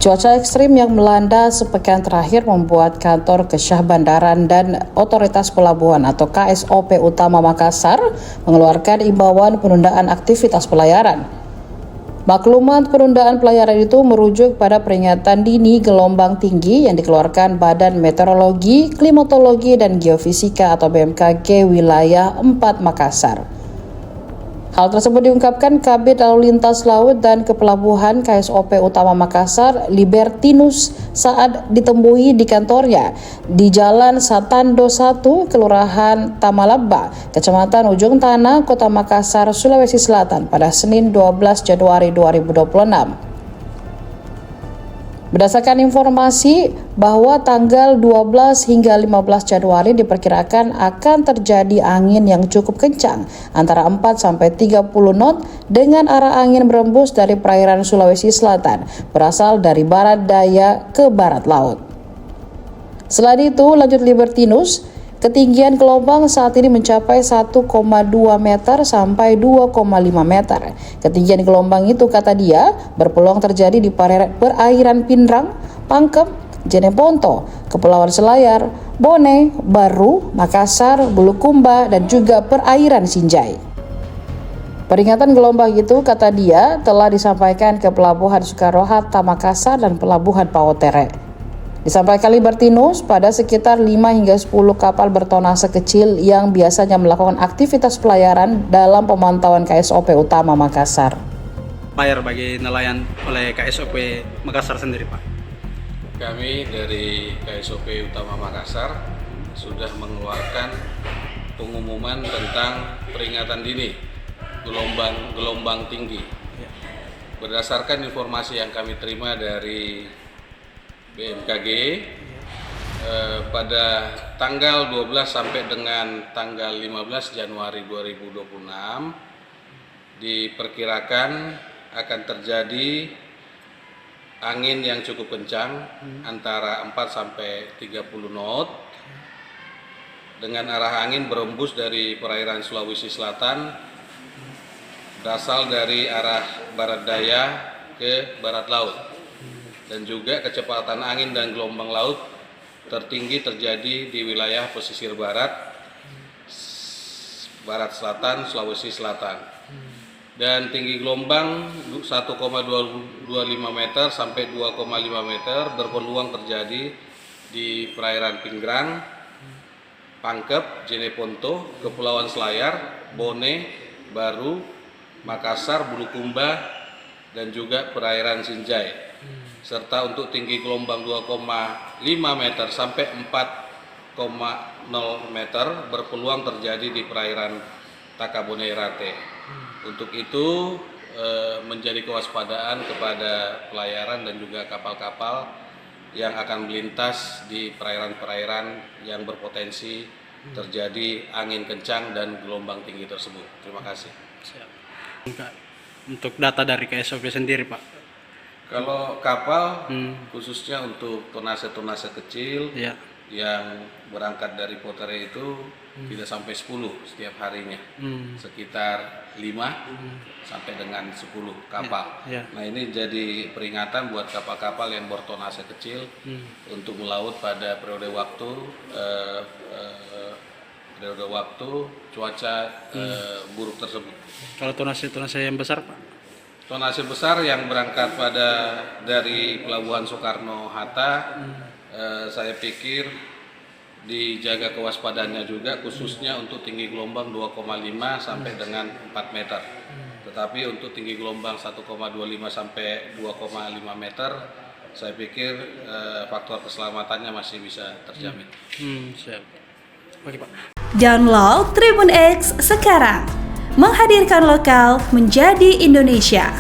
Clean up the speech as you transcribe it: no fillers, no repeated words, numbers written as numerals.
Cuaca ekstrim yang melanda sepekan terakhir membuat kantor Kesyah Bandaran dan Otoritas Pelabuhan atau KSOP Utama Makassar mengeluarkan imbauan penundaan aktivitas pelayaran. Maklumat penundaan pelayaran itu merujuk pada peringatan dini gelombang tinggi yang dikeluarkan Badan Meteorologi, Klimatologi, dan Geofisika atau BMKG wilayah 4 Makassar. Hal tersebut diungkapkan Kabid Lalu Lintas Laut dan Kepelabuhan KSOP Utama Makassar, Libertinus, saat ditemui di kantornya di Jalan Satando 1, Kelurahan Tamalaba, Kecamatan Ujung Tanah, Kota Makassar, Sulawesi Selatan pada Senin 12 Januari 2026. Berdasarkan informasi bahwa tanggal 12 hingga 15 Januari diperkirakan akan terjadi angin yang cukup kencang antara 4 sampai 30 knot dengan arah angin berembus dari perairan Sulawesi Selatan berasal dari barat daya ke barat laut. Selain itu, lanjut Libertinus, ketinggian gelombang saat ini mencapai 1,2 meter sampai 2,5 meter. Ketinggian gelombang itu, kata dia, berpeluang terjadi di perairan Pindrang, Pangkep, Jeneponto, Kepulauan Selayar, Bone, Baru, Makassar, Bulukumba, dan juga perairan Sinjai. Peringatan gelombang itu, kata dia, telah disampaikan ke Pelabuhan Soekarno-Hatta Makassar dan Pelabuhan Paotere. Disampaikan Libertinus, pada sekitar 5 hingga 10 kapal bertonase kecil yang biasanya melakukan aktivitas pelayaran dalam pemantauan KSOP Utama Makassar. Bayar bagi nelayan oleh KSOP Makassar sendiri, Pak? Kami dari KSOP Utama Makassar sudah mengeluarkan pengumuman tentang peringatan dini gelombang tinggi. Berdasarkan informasi yang kami terima dari BMKG, pada tanggal 12 sampai dengan tanggal 15 Januari 2026 diperkirakan akan terjadi angin yang cukup kencang antara 4 sampai 30 knot dengan arah angin berembus dari perairan Sulawesi Selatan berasal dari arah barat daya ke barat laut. Dan juga kecepatan angin dan gelombang laut tertinggi terjadi di wilayah pesisir barat selatan, Sulawesi Selatan. Dan tinggi gelombang 1,25 meter sampai 2,5 meter berpeluang terjadi di perairan Pindrang, Pangkep, Jeneponto, Kepulauan Selayar, Bone, Baru, Makassar, Bulukumba, dan juga perairan Sinjai. Serta untuk tinggi gelombang 2,5 meter sampai 4,0 meter berpeluang terjadi di perairan Takabonerate. Untuk itu menjadi kewaspadaan kepada pelayaran dan juga kapal-kapal yang akan melintas di perairan-perairan yang berpotensi terjadi angin kencang dan gelombang tinggi tersebut. Terima kasih. Untuk data dari KSOP sendiri, Pak? Kalau kapal khususnya untuk tonase-tonase kecil yang berangkat dari Potere itu tidak sampai 10 setiap harinya, sekitar 5 sampai dengan 10 kapal. Nah, ini jadi peringatan buat kapal-kapal yang bertonase kecil untuk melaut pada periode waktu cuaca buruk tersebut. Kalau tonase yang besar, Pak? Tonase besar yang berangkat dari Pelabuhan Soekarno-Hatta, saya pikir dijaga kewaspadaannya juga, khususnya untuk tinggi gelombang 2,5 sampai dengan 4 meter. Tetapi untuk tinggi gelombang 1,25 sampai 2,5 meter, saya pikir faktor keselamatannya masih bisa terjamin. Siap. Oke, Pak. Download Tribun X sekarang. Menghadirkan lokal menjadi Indonesia.